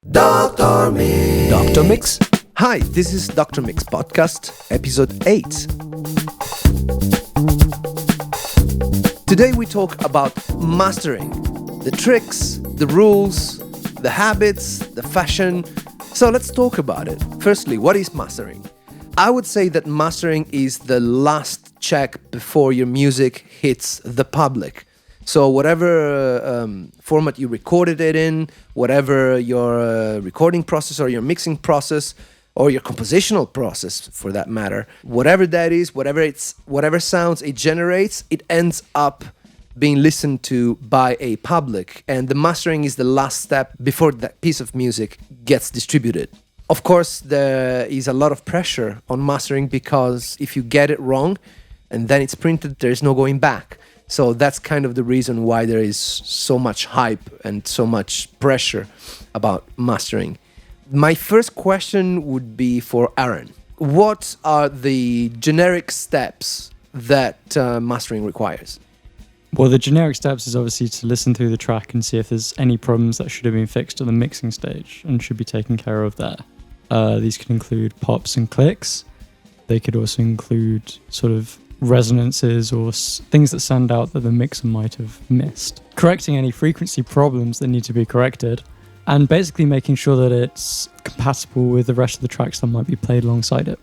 Dr. Mix. Dr. Mix. Hi, this is Dr. Mix Podcast, episode 8. Today we talk about mastering. The tricks, the rules, the habits, the fashion. So let's talk about it. Firstly, what is mastering? I would say that mastering is the last check before your music hits the public. So whatever format you recorded it in, whatever your recording process or your mixing process or your compositional process for that matter, whatever that is, whatever sounds it generates, it ends up being listened to by a public. And the mastering is the last step before that piece of music gets distributed. Of course, there is a lot of pressure on mastering because if you get it wrong and then it's printed, there's no going back. So that's kind of the reason why there is so much hype and so much pressure about mastering. My first question would be for Aaron. What are the generic steps that mastering requires? Well, the generic steps is obviously to listen through the track and see if there's any problems that should have been fixed at the mixing stage and should be taken care of there. These could include pops and clicks. They could also include sort of resonances or things that stand out that the mixer might have missed. Correcting any frequency problems that need to be corrected, and basically making sure that it's compatible with the rest of the tracks that might be played alongside it.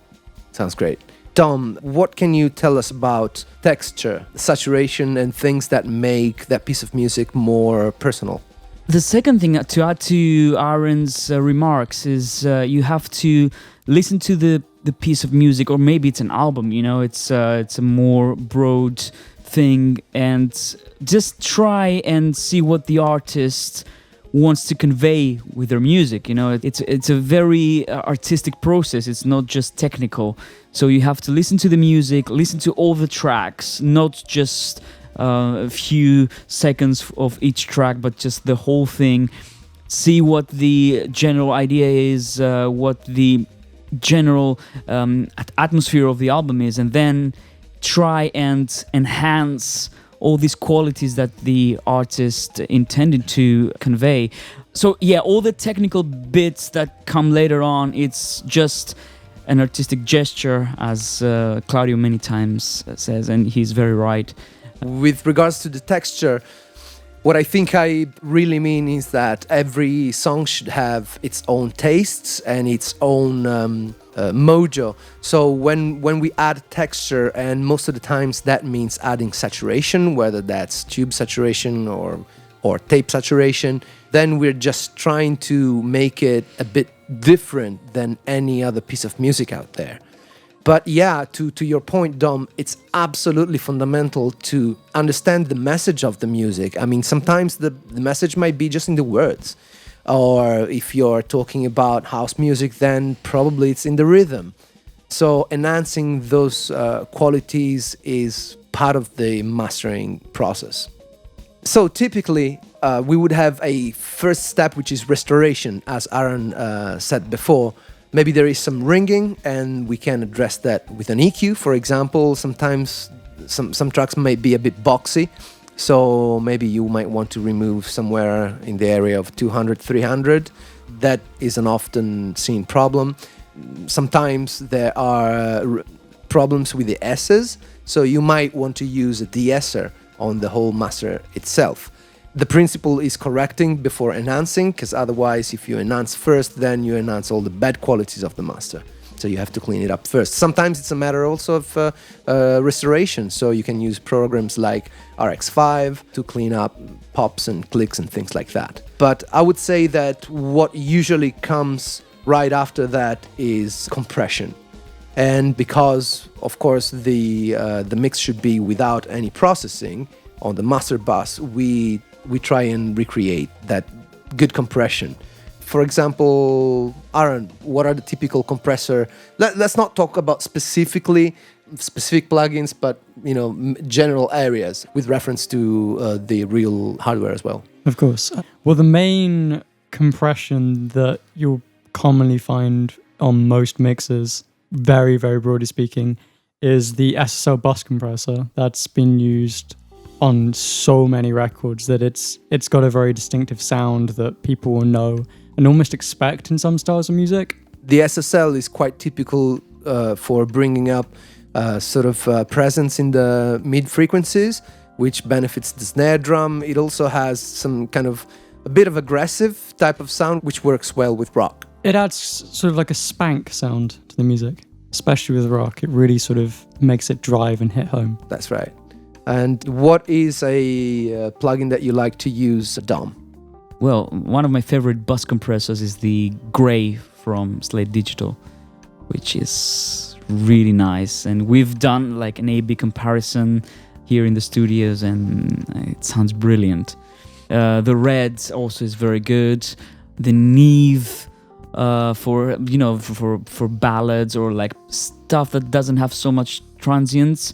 Sounds great. Tom, what can you tell us about texture, saturation, and things that make that piece of music more personal? The second thing to add to Aaron's remarks is you have to listen to the piece of music, or maybe it's an album, it's a more broad thing, and just try and see what the artist wants to convey with their music. It's a very artistic process. It's not just technical. So you have to listen to the music, listen to all the tracks, not just a few seconds of each track, but just the whole thing. See what the general idea is, what the general atmosphere of the album is, and then try and enhance all these qualities that the artist intended to convey. So yeah, all the technical bits that come later on, it's just an artistic gesture, as Claudio many times says, and he's very right. With regards to the texture, what I think I really mean is that every song should have its own tastes and its own mojo. So when we add texture, and most of the times that means adding saturation, whether that's tube saturation or tape saturation, then we're just trying to make it a bit different than any other piece of music out there. But yeah, to your point, Dom, it's absolutely fundamental to understand the message of the music. I mean, sometimes the message might be just in the words. Or if you're talking about house music, then probably it's in the rhythm. So enhancing those qualities is part of the mastering process. So typically, we would have a first step, which is restoration, as Aaron said before. Maybe there is some ringing, and we can address that with an EQ. For example, sometimes some tracks might be a bit boxy, so maybe you might want to remove somewhere in the area of 200, 300. That is an often seen problem. Sometimes there are problems with the S's, so you might want to use a de-esser on the whole master itself. The principle is correcting before enhancing, because otherwise if you enhance first, then you enhance all the bad qualities of the master. So you have to clean it up first. Sometimes it's a matter also of restoration. So you can use programs like RX5 to clean up pops and clicks and things like that. But I would say that what usually comes right after that is compression. And because, of course, the mix should be without any processing on the master bus, we try and recreate that good compression. For example, Aaron, what are the typical compressor? Let's not talk about specific plugins, but general areas with reference to the real hardware as well. Of course. Well, the main compression that you'll commonly find on most mixers, very, very broadly speaking, is the SSL bus compressor. That's been used on so many records that it's got a very distinctive sound that people will know and almost expect in some styles of music. The SSL is quite typical for bringing up presence in the mid frequencies, which benefits the snare drum. It also has some kind of a bit of aggressive type of sound, which works well with rock. It adds sort of like a spank sound to the music, especially with rock. It really sort of makes it drive and hit home. That's right. And what is a plugin that you like to use, Dom? Well, one of my favorite bus compressors is the Gray from Slate Digital, which is really nice. And we've done like an A/B comparison here in the studios, and it sounds brilliant. The Red also is very good. The Neve for ballads or like stuff that doesn't have so much transients,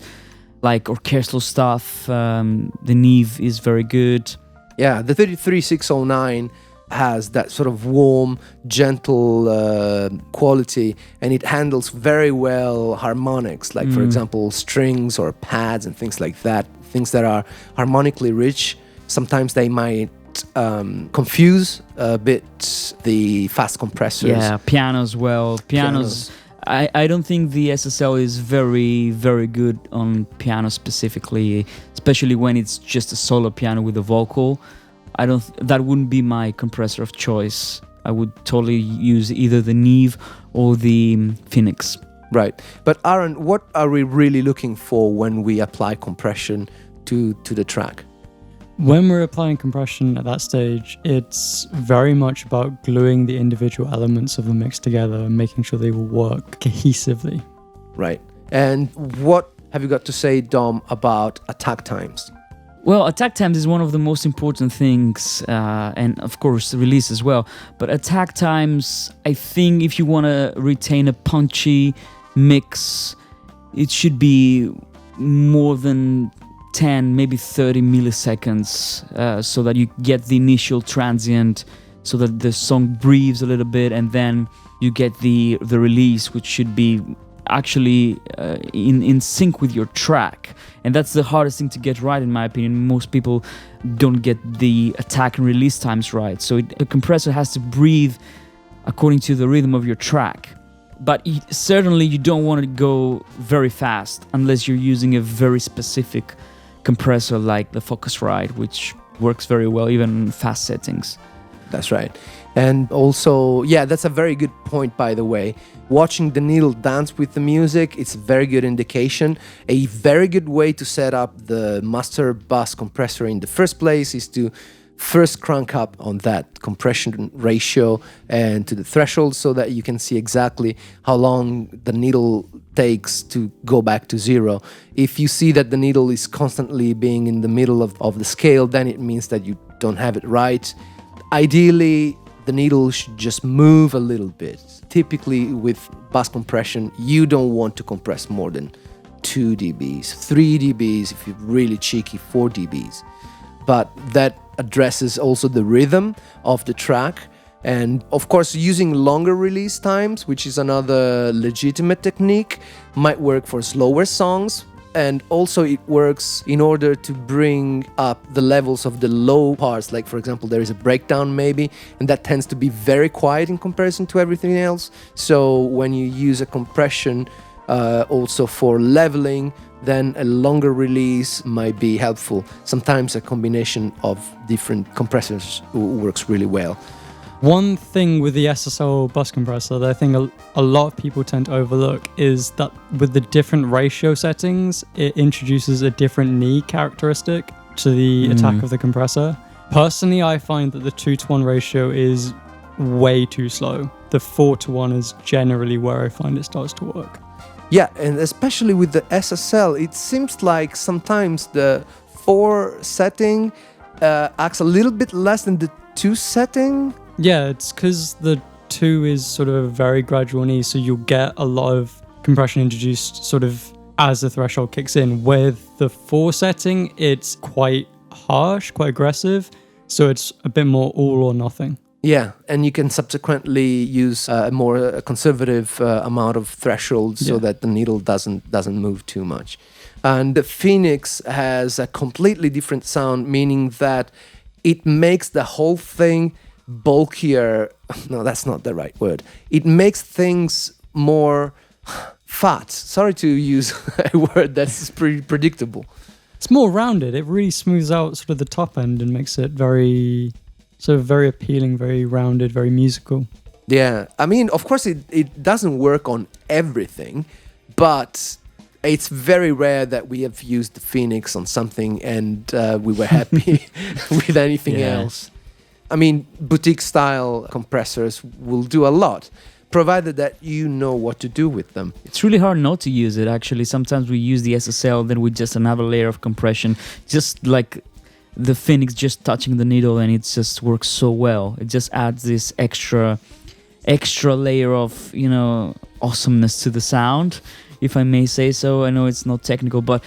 like orchestral stuff. The Neve is very good. Yeah, the 33609 has that sort of warm, gentle quality, and it handles very well harmonics, like for example strings or pads and things like that, things that are harmonically rich. Sometimes they might confuse a bit the fast compressors. Yeah, piano as well. Pianos. I don't think the SSL is very, very good on piano specifically, especially when it's just a solo piano with a vocal. That wouldn't be my compressor of choice. I would totally use either the Neve or the Phoenix. Right. But Aaron, what are we really looking for when we apply compression to the track? When we're applying compression at that stage, it's very much about gluing the individual elements of the mix together and making sure they will work cohesively. Right. And what have you got to say, Dom, about attack times? Well, attack times is one of the most important things, and of course the release as well. But attack times, I think if you want to retain a punchy mix, it should be more than 10, maybe 30 milliseconds, so that you get the initial transient, so that the song breathes a little bit, and then you get the release, which should be actually in sync with your track. And that's the hardest thing to get right, in my opinion. Most people don't get the attack and release times right. So the compressor has to breathe according to the rhythm of your track. But certainly you don't want to go very fast unless you're using a very specific compressor like the Focusrite, which works very well even in fast settings. That's right. And also, yeah, that's a very good point, by the way. Watching the needle dance with the music, it's a very good indication. A very good way to set up the master bus compressor in the first place is to first crank up on that compression ratio and to the threshold, so that you can see exactly how long the needle takes to go back to zero. If you see that the needle is constantly being in the middle of the scale, then it means that you don't have it right. Ideally, the needle should just move a little bit. Typically with bus compression, you don't want to compress more than 2 dBs, 3 dBs, if you're really cheeky, 4 dBs. But that addresses also the rhythm of the track. And of course, using longer release times, which is another legitimate technique, might work for slower songs. And also it works in order to bring up the levels of the low parts. Like for example, there is a breakdown maybe, and that tends to be very quiet in comparison to everything else. So when you use a compression also for leveling, then a longer release might be helpful. Sometimes a combination of different compressors works really well. One thing with the SSL bus compressor that I think a lot of people tend to overlook is that with the different ratio settings, it introduces a different knee characteristic to the attack of the compressor. Personally, I find that the 2:1 ratio is way too slow. The 4:1 is generally where I find it starts to work. Yeah, and especially with the SSL, it seems like sometimes the 4 setting acts a little bit less than the 2 setting. Yeah, it's because the 2 is sort of a very gradual knee, so you'll get a lot of compression introduced sort of as the threshold kicks in. With the 4 setting, it's quite harsh, quite aggressive, so it's a bit more all or nothing. Yeah, and you can subsequently use a more conservative amount of threshold so that the needle doesn't move too much. And the Phoenix has a completely different sound, meaning that it makes the whole thing bulkier. No, that's not the right word. It makes things more fat. Sorry to use a word that's pretty predictable. It's more rounded. It really smooths out sort of the top end and makes it very appealing, very rounded, very musical. Yeah, I mean, of course, it doesn't work on everything, but it's very rare that we have used the Phoenix on something and we were happy with anything else. I mean, boutique-style compressors will do a lot, provided that you know what to do with them. It's really hard not to use it, actually. Sometimes we use the SSL, then with just another layer of compression, just like the Phoenix just touching the needle, and it just works so well. It just adds this extra layer of, awesomeness to the sound, if I may say so. I know it's not technical, but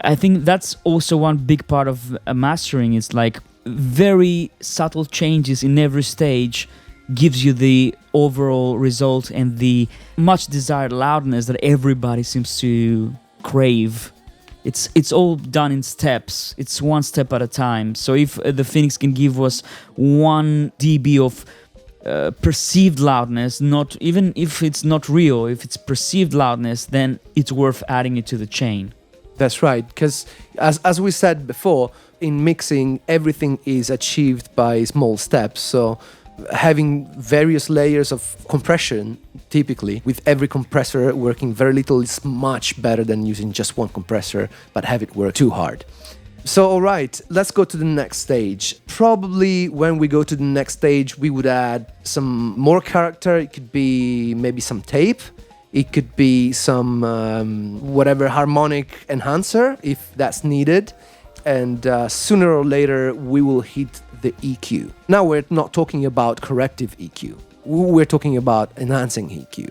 I think that's also one big part of mastering. It's like very subtle changes in every stage gives you the overall result and the much desired loudness that everybody seems to crave. It's all done in steps. It's one step at a time. So if the Phoenix can give us 1 dB of perceived loudness, not even if it's not real, if it's perceived loudness, then it's worth adding it to the chain. That's right, because as we said before, in mixing, everything is achieved by small steps. So having various layers of compression, typically, with every compressor working very little, is much better than using just one compressor, but have it work too hard. So, all right, let's go to the next stage. Probably when we go to the next stage, we would add some more character. It could be maybe some tape. It could be some whatever harmonic enhancer, if that's needed. And sooner or later, we will hit the EQ. Now we're not talking about corrective EQ. We're talking about enhancing EQ.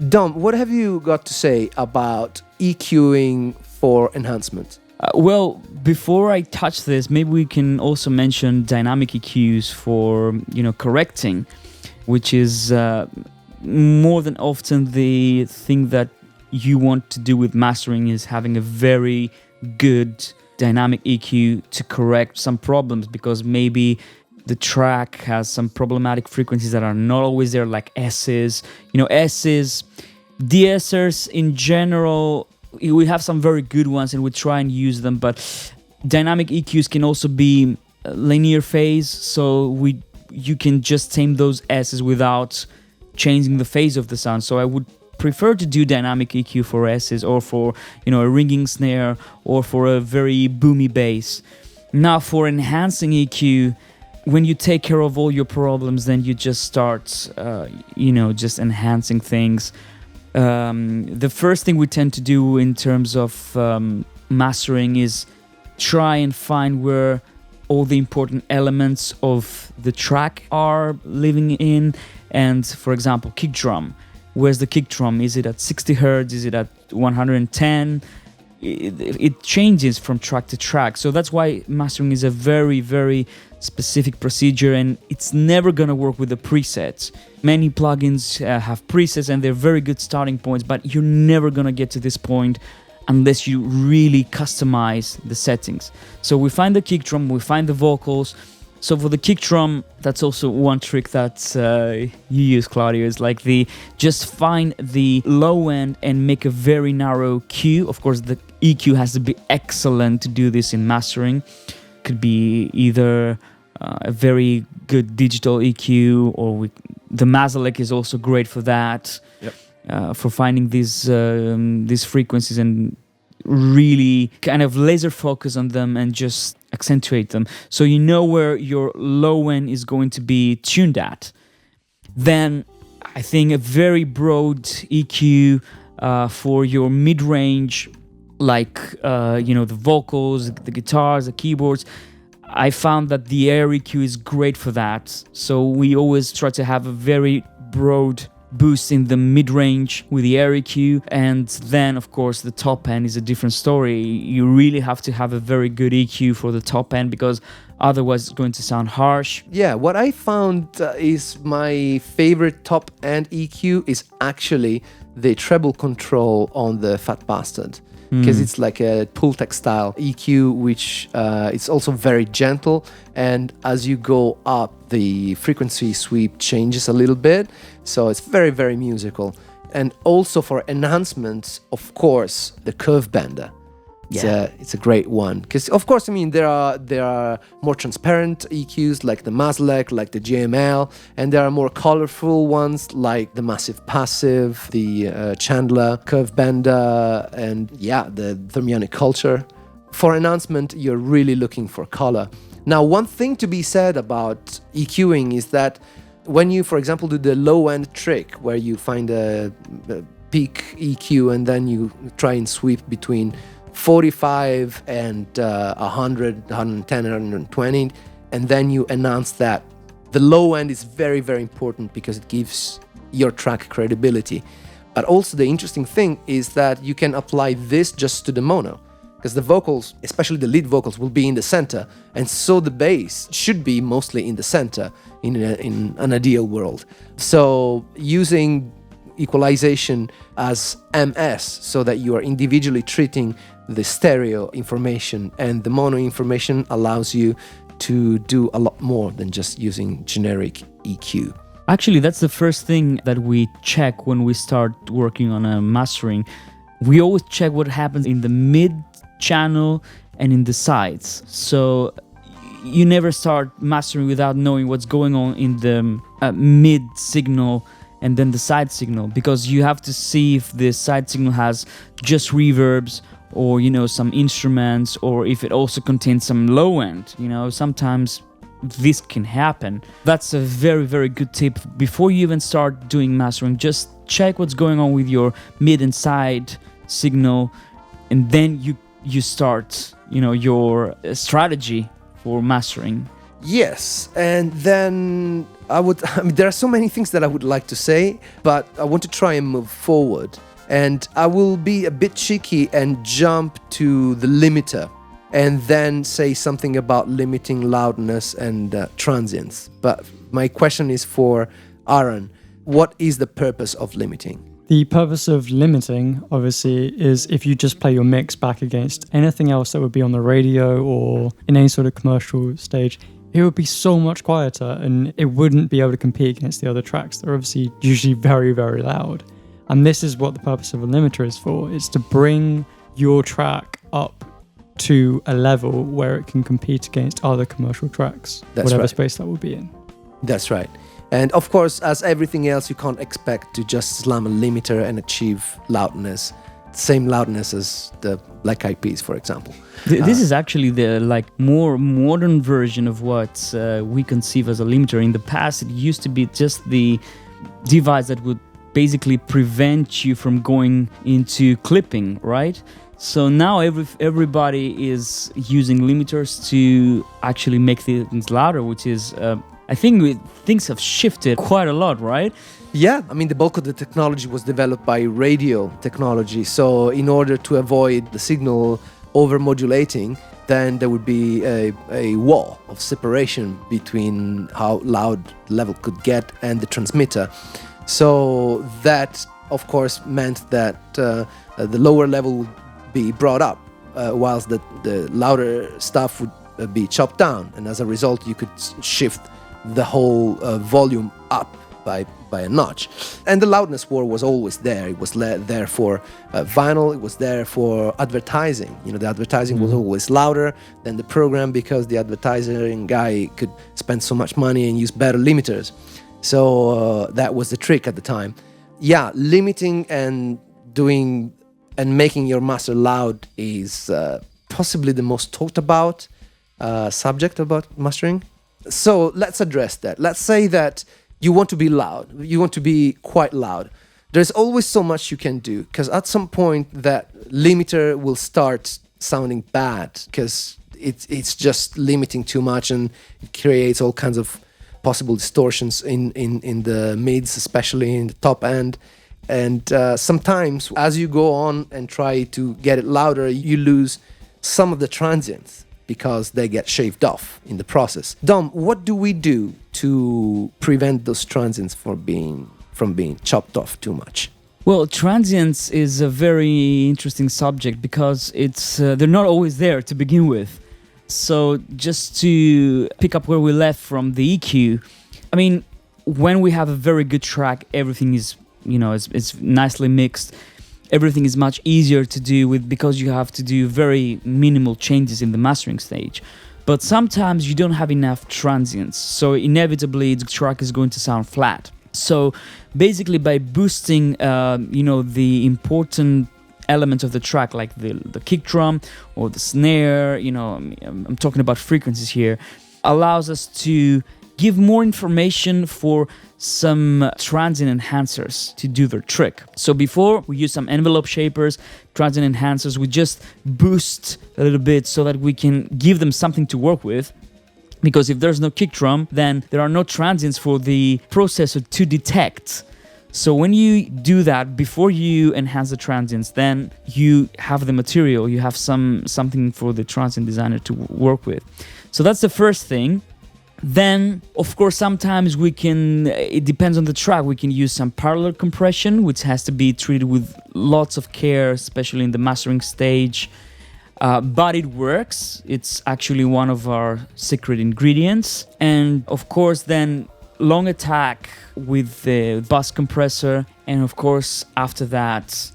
Dom, what have you got to say about EQing for enhancement? Well, before I touch this, maybe we can also mention dynamic EQs for, correcting, which is more than often the thing that you want to do with mastering is having a very good dynamic EQ to correct some problems, because maybe the track has some problematic frequencies that are not always there, like S's. S's, de-essers in general, we have some very good ones and we try and use them, but dynamic EQs can also be linear phase, so you can just tame those S's without changing the phase of the sound. So I would prefer to do dynamic EQ for S's, or for a ringing snare, or for a very boomy bass. Now for enhancing EQ, when you take care of all your problems, then you just start just enhancing things. The first thing we tend to do in terms of mastering is try and find where all the important elements of the track are living in. And for example, kick drum. Where's the kick drum? Is it at 60 hertz? Is it at 110? It changes from track to track. So that's why mastering is a very, very specific procedure, and it's never going to work with the presets. Many plugins have presets and they're very good starting points, but you're never going to get to this point unless you really customize the settings. So we find the kick drum, we find the vocals. So for the kick drum, that's also one trick that you use, Claudio, is like just find the low end and make a very narrow Q. Of course, the EQ has to be excellent to do this in mastering. Could be either a very good digital EQ, or the Mazalek is also great for that. Yep. For finding these frequencies and really kind of laser focus on them and just accentuate them, so you know where your low end is going to be tuned at. Then I think a very broad EQ for your mid-range, like the vocals, the guitars, the keyboards. I found that the air EQ is great for that. So we always try to have a very broad boost in the mid-range with the air EQ, and then of course the top end is a different story. You really have to have a very good EQ for the top end, because otherwise it's going to sound harsh. Yeah, what I found is my favorite top end EQ is actually the treble control on the Fat Bastard, because it's like a Pultec style EQ, which it's also very gentle, and as you go up, the frequency sweep changes a little bit, so it's very, very musical. And also for enhancements, of course, the curve bender. It's a great one, because of course, I mean, there are more transparent EQs like the Maslek, like the GML, and there are more colorful ones like the Massive Passive, the Chandler curve bender, and the Thermionic Culture. For enhancement, you're really looking for color. Now, one thing to be said about EQing is that when you, for example, do the low end trick where you find a peak EQ and then you try and sweep between 45 and 100, 110, 120, and then you enhance that. The low end is very, very important because it gives your track credibility. But also the interesting thing is that you can apply this just to the mono, because the vocals, especially the lead vocals, will be in the center, and so the bass should be mostly in the center in an ideal world. So using equalization as MS, so that you are individually treating the stereo information and the mono information, allows you to do a lot more than just using generic EQ. Actually, that's the first thing that we check when we start working on a mastering. We always check what happens in the mid channel and in the sides. So you never start mastering without knowing what's going on in the mid signal and then the side signal, because you have to see if the side signal has just reverbs or, you know, some instruments, or if it also contains some low end. You know, sometimes this can happen. That's a very, very good tip. Before you even start doing mastering, just check what's going on with your mid and side signal, and then you start, you know, your strategy for mastering. Yes, and then I mean, there are so many things that I would like to say, but I want to try and move forward. And I will be a bit cheeky and jump to the limiter, and then say something about limiting loudness and transients. But my question is for Aaron. What is the purpose of limiting? The purpose of limiting, obviously, is if you just play your mix back against anything else that would be on the radio or in any sort of commercial stage, it would be so much quieter and it wouldn't be able to compete against the other tracks. They're obviously usually very, very loud. And this is what the purpose of a limiter is for. It's to bring your track up to a level where it can compete against other commercial tracks, whatever space that will be in. That's right. And of course, as everything else, you can't expect to just slam a limiter and achieve loudness, same loudness as the Black Eyed Peas, for example. This is actually the more modern version of what we conceive as a limiter. In the past, it used to be just the device that would basically prevent you from going into clipping, right? So now everybody is using limiters to actually make things louder, which is, I think things have shifted quite a lot, right? Yeah, I mean, the bulk of the technology was developed by radio technology. So in order to avoid the signal over-modulating, then there would be a wall of separation between how loud the level could get and the transmitter. So that, of course, meant that the lower level would be brought up, whilst the louder stuff would be chopped down. And as a result, you could shift the whole volume up by a notch. And the loudness war was always there. It was there for vinyl. It was there for advertising. You know, the advertising was always louder than the program because the advertising guy could spend so much money and use better limiters. So that was the trick at the time. Yeah, limiting and doing and making your master loud is possibly the most talked about subject about mastering. So let's address that. Let's say that you want to be loud. You want to be quite loud. There's always so much you can do, because at some point that limiter will start sounding bad because it's just limiting too much and it creates all kinds of possible distortions in the mids, especially in the top end. And sometimes as you go on and try to get it louder, you lose some of the transients because they get shaved off in the process. Dom, what do we do to prevent those transients from being chopped off too much? Well, transients is a very interesting subject because it's they're not always there to begin with. So just to pick up where we left from the EQ, I mean, when we have a very good track, everything is, it's nicely mixed. Everything is much easier to do with because you have to do very minimal changes in the mastering stage. But sometimes you don't have enough transients, so inevitably the track is going to sound flat. So basically by boosting, the important elements of the track, like the kick drum or the snare, I'm talking about frequencies here, allows us to give more information for some transient enhancers to do their trick. So before we use some envelope shapers, transient enhancers, we just boost a little bit so that we can give them something to work with. Because if there's no kick drum, then there are no transients for the processor to detect. So when you do that, before you enhance the transients, then you have the material, you have something for the transient designer to work with. So that's the first thing. Then, of course, sometimes it depends on the track, we can use some parallel compression, which has to be treated with lots of care, especially in the mastering stage. But it works. It's actually one of our secret ingredients. And of course, then long attack with the bus compressor. And of course, after that,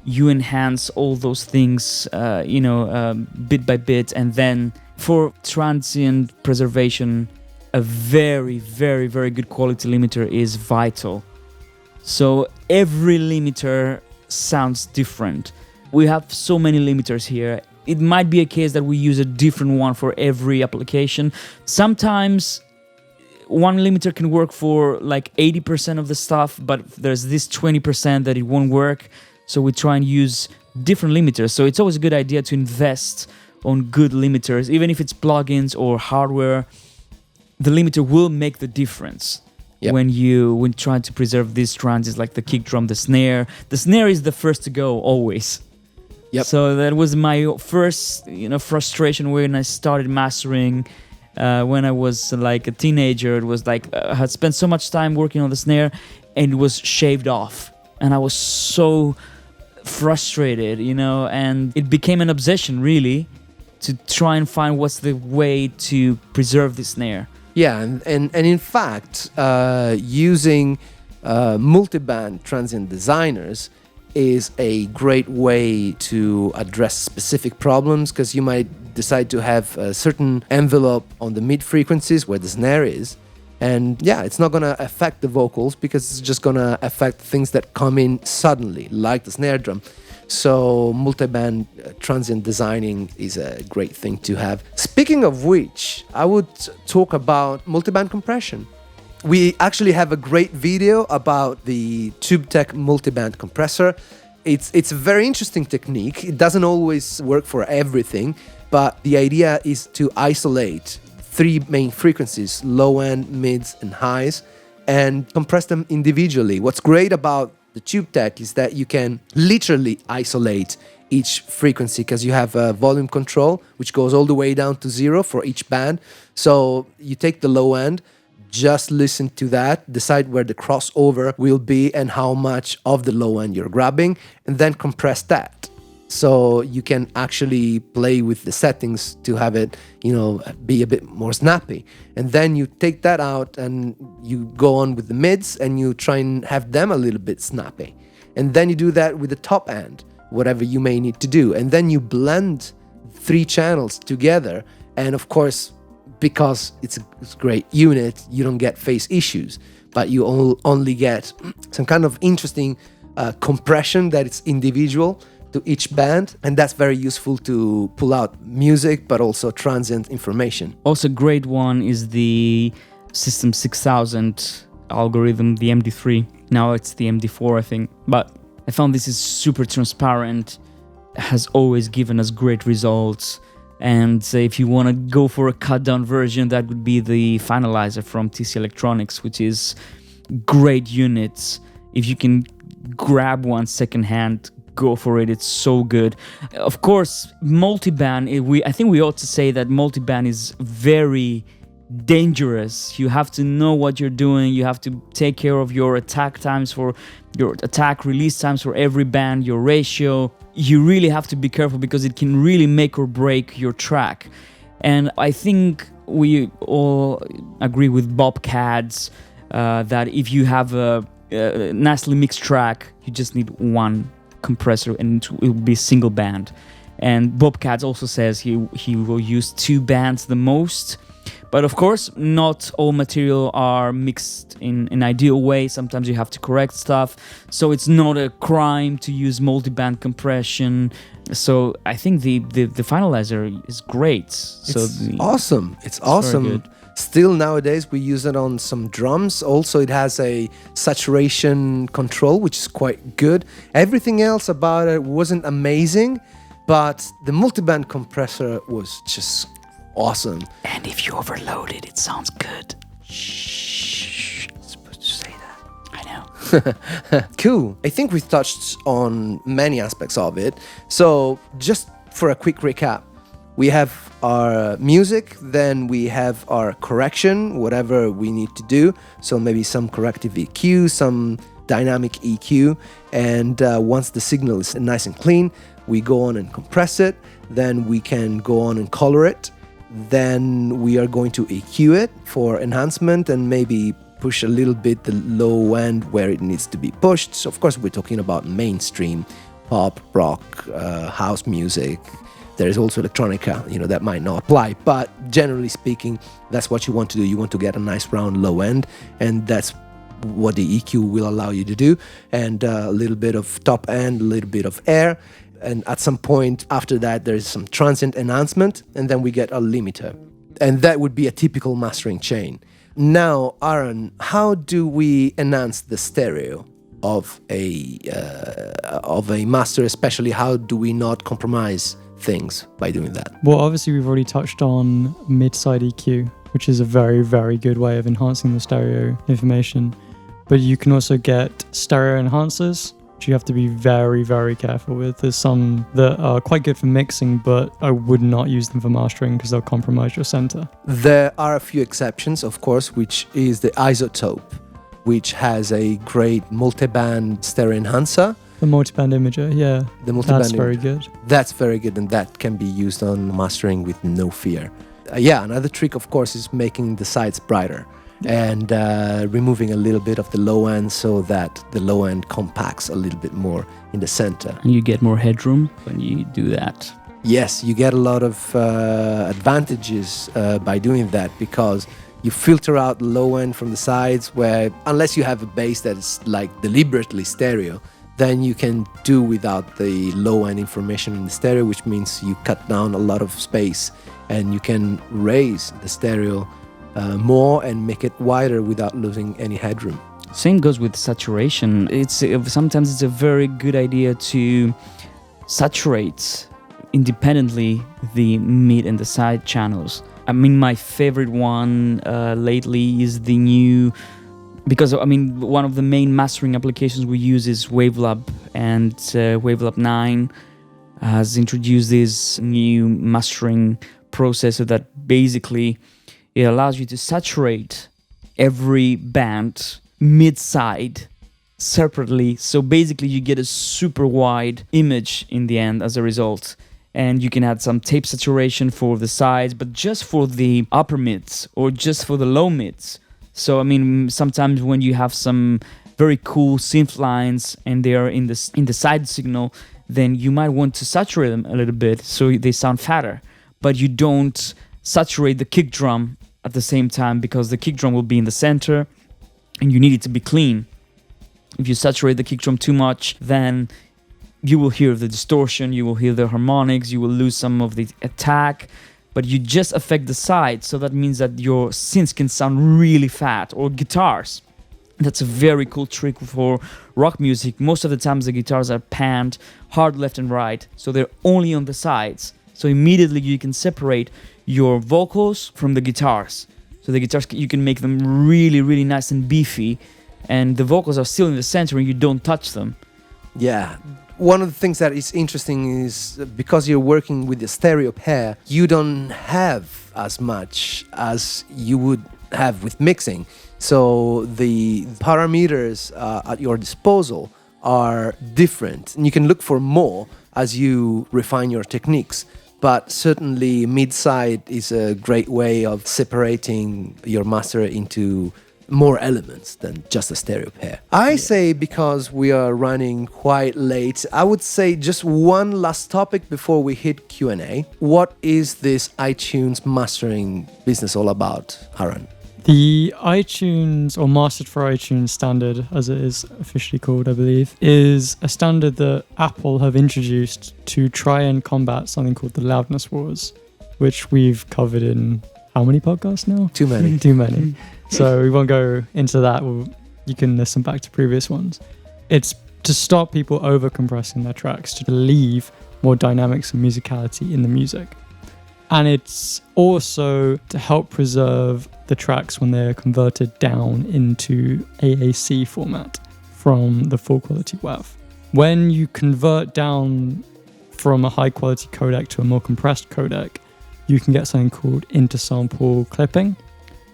you enhance all those things, bit by bit. And then for transient preservation, a very, very, very good quality limiter is vital. So every limiter sounds different. We have so many limiters here. It might be a case that we use a different one for every application. Sometimes one limiter can work for like 80% of the stuff, but there's this 20% that it won't work. So we try and use different limiters. So it's always a good idea to invest on good limiters, even if it's plugins or hardware. The limiter will make the difference. Yep. When trying to preserve these transients, like the kick drum, the snare. The snare is the first to go always. Yep. So that was my first, frustration when I started mastering. When I was like a teenager, it was like I had spent so much time working on the snare, and it was shaved off, and I was so frustrated, and it became an obsession really to try and find what's the way to preserve the snare. Yeah, and in fact, using multiband transient designers is a great way to address specific problems, because you might decide to have a certain envelope on the mid frequencies where the snare is, and yeah, it's not going to affect the vocals because it's just going to affect things that come in suddenly, like the snare drum. So multiband transient designing is a great thing to have. Speaking of which, I would talk about multiband compression. We actually have a great video about the TubeTech multiband compressor. It's a very interesting technique. It doesn't always work for everything, but the idea is to isolate 3 main frequencies, low end, mids, and highs, and compress them individually. What's great about the TubeTech is that you can literally isolate each frequency, because you have a volume control which goes all the way down to 0 for each band. So you take the low end, just listen to that, decide where the crossover will be and how much of the low end you're grabbing, and then compress that. So you can actually play with the settings to have it, be a bit more snappy. And then you take that out and you go on with the mids and you try and have them a little bit snappy. And then you do that with the top end, whatever you may need to do. And then you blend 3 channels together. And of course, because it's a great unit, you don't get phase issues, but you only get some kind of interesting compression that is individual to each band, and that's very useful to pull out music but also transient information. Also great one is the System 6000 algorithm, the MD3. Now it's the MD4, I think, but I found this is super transparent, has always given us great results. And if you want to go for a cut down version, that would be the finalizer from TC Electronics, which is great units. If you can grab one secondhand, go for it. It's so good. Of course, multiband, I think we ought to say that multiband is very dangerous. You have to know what you're doing. You have to take care of your attack times for your attack release times for every band, your ratio. You really have to be careful because it can really make or break your track. And I think we all agree with Bob Cads that if you have a nicely mixed track, you just need one compressor and it will be single band. And Bob Cads also says he will use 2 bands the most. But of course, not all material are mixed in an ideal way. Sometimes you have to correct stuff. So it's not a crime to use multiband compression. So I think the finalizer is great. It's awesome. It's awesome. very good. Still nowadays we use it on some drums. Also, it has a saturation control, which is quite good. Everything else about it wasn't amazing, but the multiband compressor was just awesome. And if you overload it, it sounds good. Shh, you're supposed to say that. I know. Cool. I think we've touched on many aspects of it. So just for a quick recap, we have our music, then we have our correction, whatever we need to do. So maybe some corrective EQ, some dynamic EQ. And once the signal is nice and clean, we go on and compress it. Then we can go on and color it. Then we are going to EQ it for enhancement and maybe push a little bit the low end where it needs to be pushed. So of course we're talking about mainstream pop, rock, house music. There is also electronica, that might not apply, but generally speaking, that's what you want to do. You want to get a nice round low end, and that's what the EQ will allow you to do. And a little bit of top end, a little bit of air. And at some point after that, there is some transient enhancement, and then we get a limiter. And that would be a typical mastering chain. Now, Aaron, how do we enhance the stereo of a master? Especially, how do we not compromise things by doing that? Well, obviously, we've already touched on mid-side EQ, which is a very, very good way of enhancing the stereo information. But you can also get stereo enhancers, which you have to be very, very careful with. There's some that are quite good for mixing, but I would not use them for mastering because they'll compromise your center. There are a few exceptions, of course, which is the Isotope, which has a great multiband stereo enhancer. The multiband imager, yeah. The multiband That's very good. That's very good, and that can be used on mastering with no fear. Another trick, of course, is making the sides brighter and removing a little bit of the low end so that the low end compacts a little bit more in the center. And you get more headroom when you do that. Yes, you get a lot of advantages by doing that because you filter out the low end from the sides where, unless you have a bass that is like deliberately stereo, then you can do without the low end information in the stereo, which means you cut down a lot of space and you can raise the stereo more and make it wider without losing any headroom. Same goes with saturation. Sometimes it's a very good idea to saturate independently the mid and the side channels. I mean, my favorite one lately is the new, because one of the main mastering applications we use is Wavelab, and Wavelab 9 has introduced this new mastering processor that basically it allows you to saturate every band mid-side separately. So basically you get a super wide image in the end as a result. And you can add some tape saturation for the sides, but just for the upper mids or just for the low mids. So sometimes when you have some very cool synth lines and they are in the side signal, then you might want to saturate them a little bit so they sound fatter. But you don't saturate the kick drum at the same time because the kick drum will be in the center and you need it to be clean. If you saturate the kick drum too much, then you will hear the distortion, you will hear the harmonics, you will lose some of the attack, but you just affect the sides. So that means that your synths can sound really fat, or guitars. That's a very cool trick for rock music. Most of the times the guitars are panned hard left and right, so they're only on the sides. So immediately you can separate your vocals from the guitars. So the guitars, you can make them really, really nice and beefy, and the vocals are still in the center and you don't touch them. Yeah. One of the things that is interesting is because you're working with the stereo pair, you don't have as much as you would have with mixing. So the parameters at your disposal are different, and you can look for more as you refine your techniques. But certainly mid-side is a great way of separating your master into more elements than just a stereo pair. I say, because we are running quite late, I would say just one last topic before we hit Q&A. What is this iTunes mastering business all about, Aaron? The iTunes, or Mastered for iTunes standard, as it is officially called, I believe, is a standard that Apple have introduced to try and combat something called the loudness wars, which we've covered in how many podcasts now? Too many. Too many. So we won't go into that. You can listen back to previous ones. It's to stop people over compressing their tracks, to leave more dynamics and musicality in the music. And it's also to help preserve the tracks when they're converted down into AAC format from the full quality WAV. When you convert down from a high quality codec to a more compressed codec, you can get something called intersample clipping,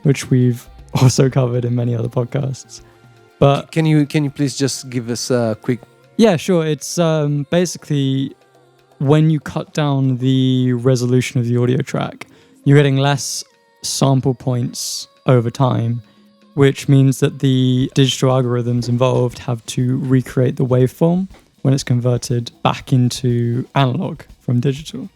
which we've also covered in many other podcasts. But can you please just give us a quick... Yeah, sure. It's basically when you cut down the resolution of the audio track, you're getting less sample points over time, which means that the digital algorithms involved have to recreate the waveform when it's converted back into analog from digital.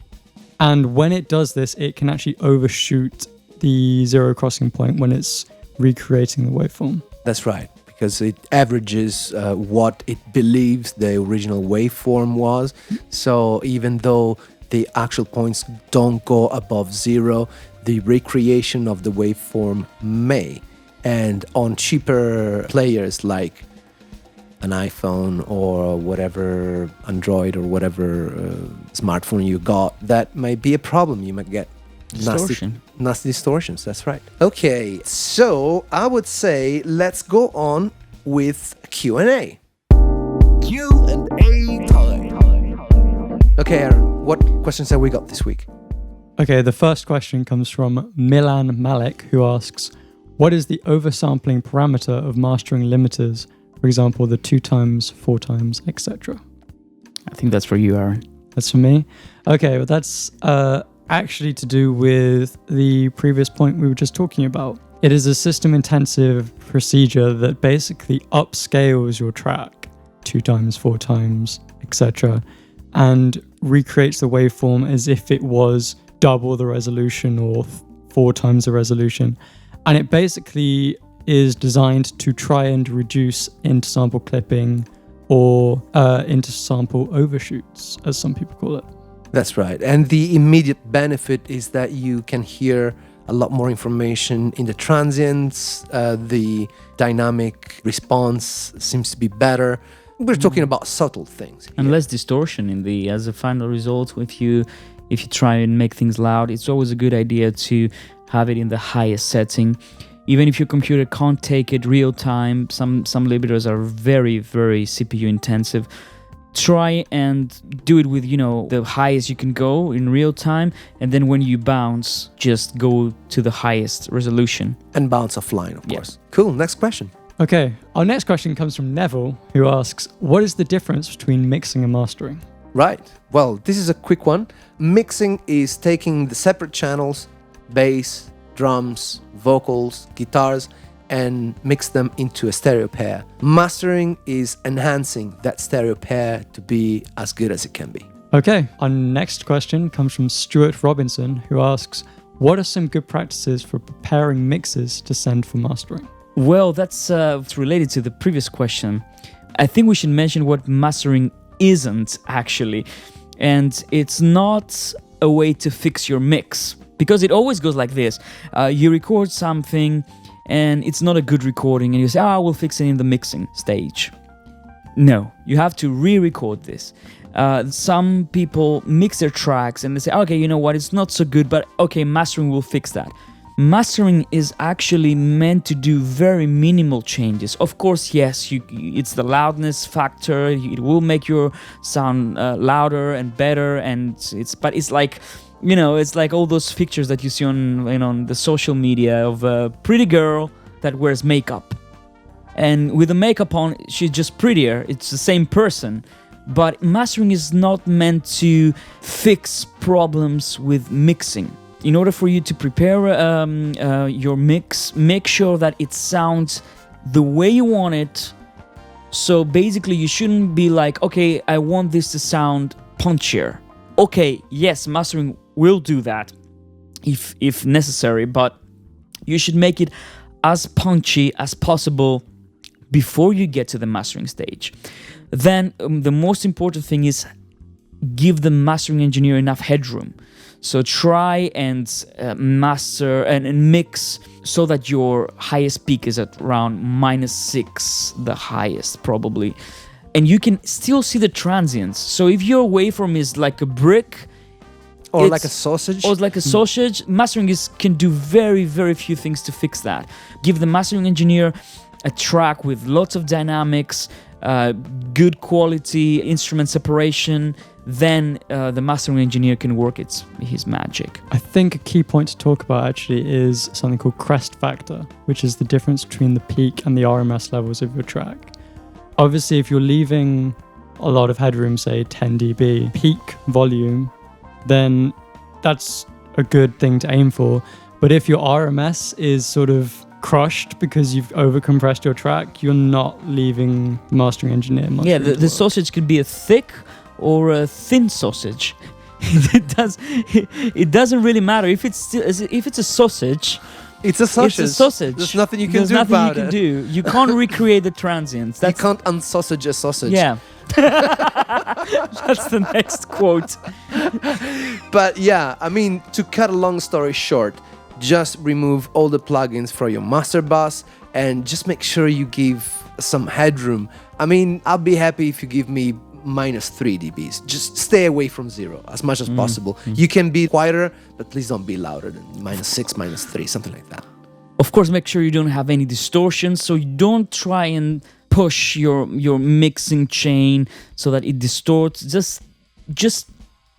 And when it does this, it can actually overshoot the zero crossing point when it's recreating the waveform. That's right, because it averages what it believes the original waveform was. So even though the actual points don't go above zero, the recreation of the waveform may. And on cheaper players like an iPhone or whatever Android or whatever smartphone you got, that might be a problem. You might get nasty distortions. That's right. Okay, so I would say let's go on with Q&A. Q&A time. Okay, Aaron, what questions have we got this week? Okay, the first question comes from Milan Malik, who asks, what is the oversampling parameter of mastering limiters? For example, the 2x, 4x, etc. I think that's for you, Aaron. That's for me? Okay, well that's actually to do with the previous point we were just talking about. It is a system-intensive procedure that basically upscales your track 2x, 4x, etc. and recreates the waveform as if it was double the resolution or 4x the resolution. And it basically is designed to try and reduce intersample clipping or intersample overshoots, as some people call it. That's right. And the immediate benefit is that you can hear a lot more information in the transients. The dynamic response seems to be better. We're talking about subtle things here. And less distortion in the as a final result. If you try and make things loud, it's always a good idea to have it in the highest setting. Even if your computer can't take it real time, some limiters are very, very CPU intensive. Try and do it with, the highest you can go in real time. And then when you bounce, just go to the highest resolution. And bounce offline, of course. Cool. Next question. Okay, our next question comes from Neville, who asks, what is the difference between mixing and mastering? Right. Well, this is a quick one. Mixing is taking the separate channels, bass, drums, vocals, guitars, and mix them into a stereo pair. Mastering is enhancing that stereo pair to be as good as it can be. Okay, our next question comes from Stuart Robinson, who asks, what are some good practices for preparing mixes to send for mastering? Well, that's related to the previous question. I think we should mention what mastering isn't actually. And it's not a way to fix your mix, because it always goes like this. You record something and it's not a good recording and you say, we'll fix it in the mixing stage. No, you have to re-record this. Some people mix their tracks and they say, okay, you know what, it's not so good, but okay, mastering will fix that. Mastering is actually meant to do very minimal changes. Of course, yes, it's the loudness factor. It will make your sound louder and better, but it's like, you know, it's like all those pictures that you see on the social media of a pretty girl that wears makeup. And with the makeup on, she's just prettier. It's the same person. But mastering is not meant to fix problems with mixing. In order for you to prepare your mix, make sure that it sounds the way you want it. So basically, you shouldn't be like, okay, I want this to sound punchier. Okay, yes, mastering will do that if necessary, but you should make it as punchy as possible before you get to the mastering stage. Then the most important thing is give the mastering engineer enough headroom. So try and master and mix so that your highest peak is at around -6, the highest probably. And you can still see the transients. So if your waveform is like a brick, or like a sausage, mastering can do very, very few things to fix that. Give the mastering engineer a track with lots of dynamics, good quality instrument separation, then the mastering engineer can work his magic. I think a key point to talk about actually is something called crest factor, which is the difference between the peak and the RMS levels of your track. Obviously, if you're leaving a lot of headroom, say 10 dB peak volume, then that's a good thing to aim for. But if your RMS is sort of crushed because you've overcompressed your track, you're not leaving the mastering engineer much. Yeah, the sausage could be a thick or a thin sausage. It doesn't really matter if it's a sausage. It's a sausage. It's a sausage. There's nothing you can do about it. You can't recreate the transients. You can't unsausage a sausage. Yeah. That's the next quote. But yeah, I mean, to cut a long story short, just remove all the plugins from your master bus and just make sure you give some headroom. I mean, I'll be happy if you give me -3 dBs. Just stay away from 0 as much as possible. You can be quieter, but please don't be louder than -6, -3, something like that. Of course, make sure you don't have any distortion, so you don't try and push your mixing chain so that it distorts. Just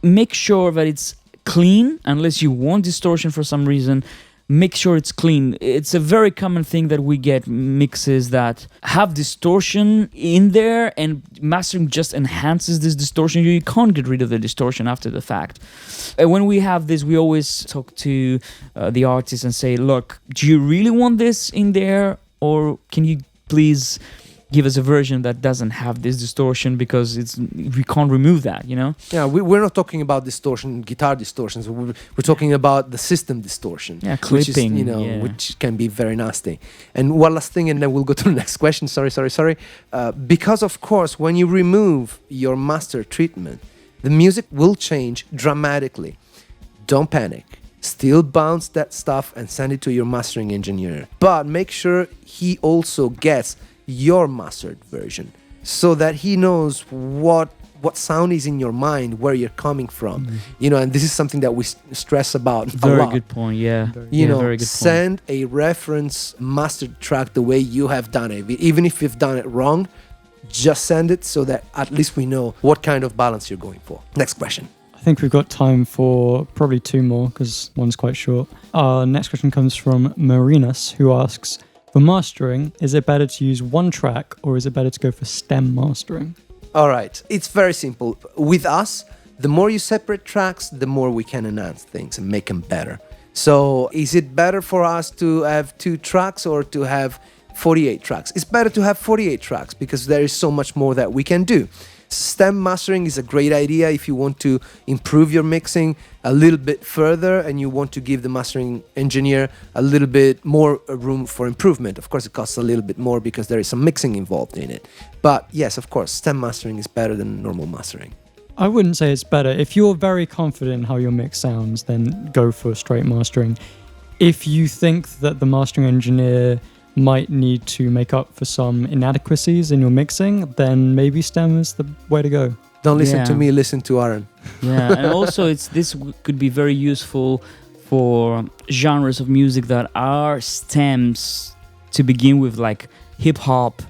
make sure that it's clean, unless you want distortion for some reason. Make sure it's clean. It's a very common thing that we get mixes that have distortion in there, and mastering just enhances this distortion. You can't get rid of the distortion after the fact. When we have this, we always talk to the artist and say, look, do you really want this in there, or can you please give us a version that doesn't have this distortion, because we can't remove that, you know? Yeah, we're not talking about distortion, guitar distortions. We're talking about the system distortion. Yeah, clipping. Which is, which can be very nasty. And one last thing, and then we'll go to the next question. Sorry. Because, of course, when you remove your master treatment, the music will change dramatically. Don't panic. Still bounce that stuff and send it to your mastering engineer. But make sure he also gets your mastered version, so that he knows what sound is in your mind, where you're coming from. And this is something that we stress about a lot. Very good point. Yeah. Very good send point. A reference mastered track the way you have done it. Even if you've done it wrong, just send it so that at least we know what kind of balance you're going for. Next question. I think we've got time for probably 2 more, because one's quite short. Our next question comes from Marinus, who asks, for mastering, is it better to use one track, or is it better to go for stem mastering? All right. It's very simple. With us, the more you separate tracks, the more we can enhance things and make them better. So is it better for us to have 2 tracks or to have 48 tracks? It's better to have 48 tracks, because there is so much more that we can do. Stem mastering is a great idea if you want to improve your mixing a little bit further and you want to give the mastering engineer a little bit more room for improvement. Of course, it costs a little bit more because there is some mixing involved in it. But yes, of course, stem mastering is better than normal mastering. I wouldn't say it's better. If you're very confident in how your mix sounds, then go for straight mastering. If you think that the mastering engineer might need to make up for some inadequacies in your mixing, then maybe stem is the way to go. Don't listen to me, listen to Aaron. Yeah, and also could be very useful for genres of music that are stems to begin with, like hip hop.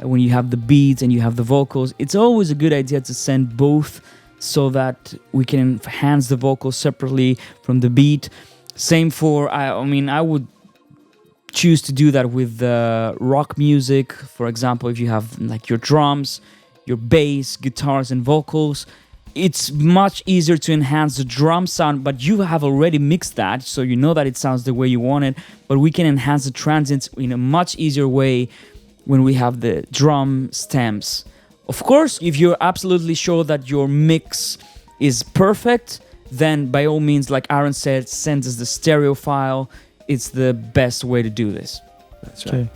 When you have the beats and you have the vocals, it's always a good idea to send both so that we can enhance the vocals separately from the beat. Same for, I would choose to do that with rock music. For example, if you have like your drums, your bass, guitars, and vocals, it's much easier to enhance the drum sound, but you have already mixed that, so you know that it sounds the way you want it. But we can enhance the transients in a much easier way when we have the drum stems. Of course, if you're absolutely sure that your mix is perfect, then by all means, like Aaron said, send us the stereo file. It's the best way to do this. That's right. Okay.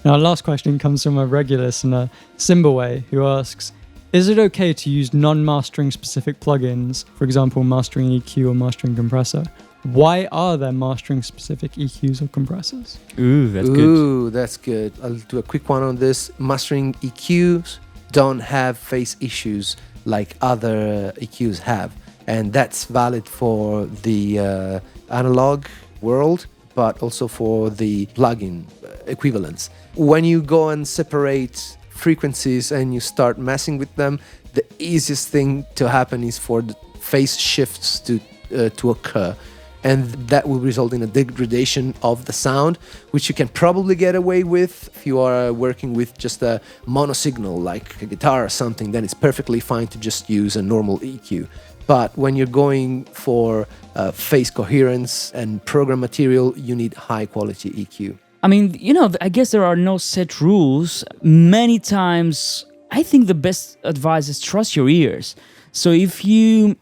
Now, our last question comes from a regular listener, Simbaway, who asks, is it okay to use non-mastering specific plugins, for example, mastering EQ or mastering compressor? Why are there mastering specific EQs or compressors? Ooh, that's good. Ooh, that's good. I'll do a quick one on this. Mastering EQs don't have phase issues like other EQs have. And that's valid for the analog world, but also for the plugin equivalents. When you go and separate frequencies and you start messing with them, the easiest thing to happen is for the phase shifts to occur. And that will result in a degradation of the sound, which you can probably get away with if you are working with just a mono signal like a guitar or something. Then it's perfectly fine to just use a normal EQ. But when you're going for phase coherence and program material, you need high quality EQ. I mean, I guess there are no set rules. Many times, I think the best advice is trust your ears. So if you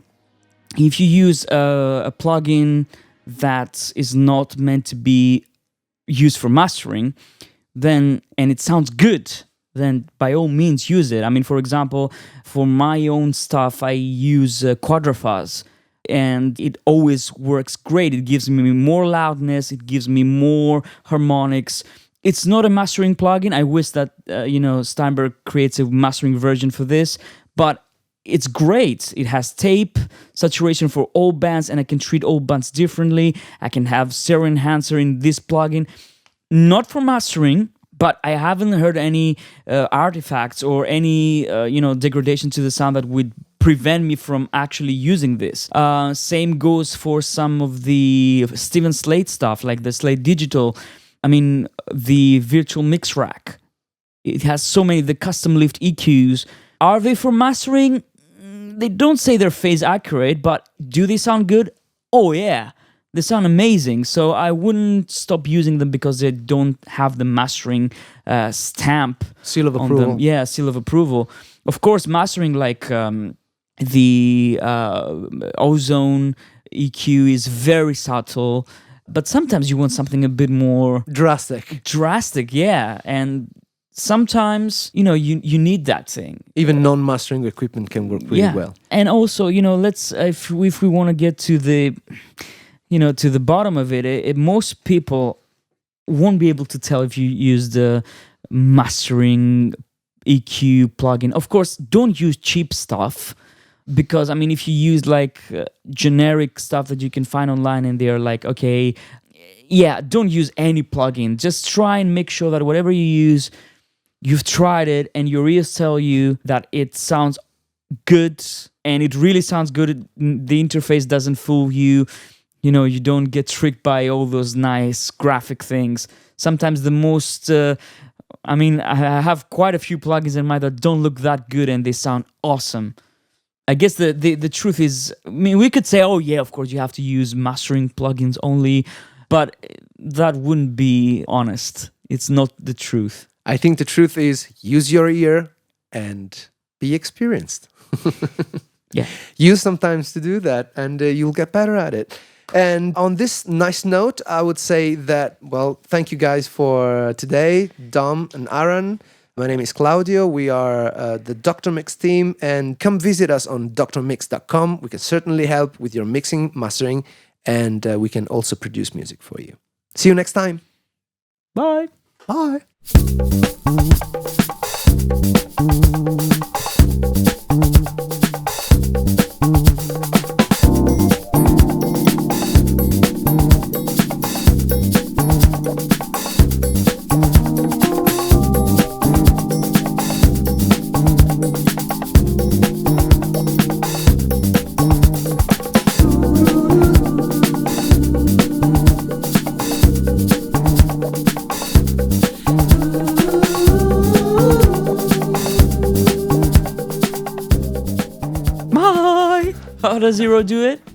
use a plugin that is not meant to be used for mastering, and it sounds good, then by all means use it. I mean, for example, for my own stuff, I use Quadrafuzz, and it always works great. It gives me more loudness, it gives me more harmonics. It's not a mastering plugin. I wish that Steinberg creates a mastering version for this, but it's great. It has tape saturation for all bands, and I can treat all bands differently. I can have stereo enhancer in this plugin, not for mastering, but I haven't heard any artifacts or any degradation to the sound that would prevent me from actually using this. Same goes for some of the Steven Slate stuff, like the Slate Digital. I mean, the virtual mix rack. It has so many, the custom lift EQs. Are they for mastering? They don't say they're phase accurate, but do they sound good? Oh yeah, they sound amazing. So I wouldn't stop using them because they don't have the mastering stamp. Seal of on approval. them. Yeah, seal of approval. Of course, mastering like the Ozone EQ is very subtle, but sometimes you want something a bit more drastic. Yeah, and sometimes you need that thing. Even non-mastering equipment can work really well. And also, let's if we want to get to the to the bottom of it, most people won't be able to tell if you use the mastering EQ plugin. Of course, don't use cheap stuff, because I mean, if you use like generic stuff that you can find online and they're like, okay, yeah, don't use any plugin. Just try and make sure that whatever you use, you've tried it and your ears tell you that it sounds good, and it really sounds good. The interface doesn't fool you. You don't get tricked by all those nice graphic things. Sometimes the most, I have quite a few plugins in mind that don't look that good and they sound awesome. I guess the truth is, I mean, we could say, oh yeah, of course you have to use mastering plugins only, but that wouldn't be honest. It's not the truth. I think the truth is use your ear and be experienced. Yeah. Use sometimes to do that, and you'll get better at it. And on this nice note, I would say that, well, thank you guys for today, Dom and Aaron. My name is Claudio. We are the Dr. Mix team, and come visit us on drmix.com. We can certainly help with your mixing, mastering, and we can also produce music for you. See you next time. Bye. Bye. How does Zero do it?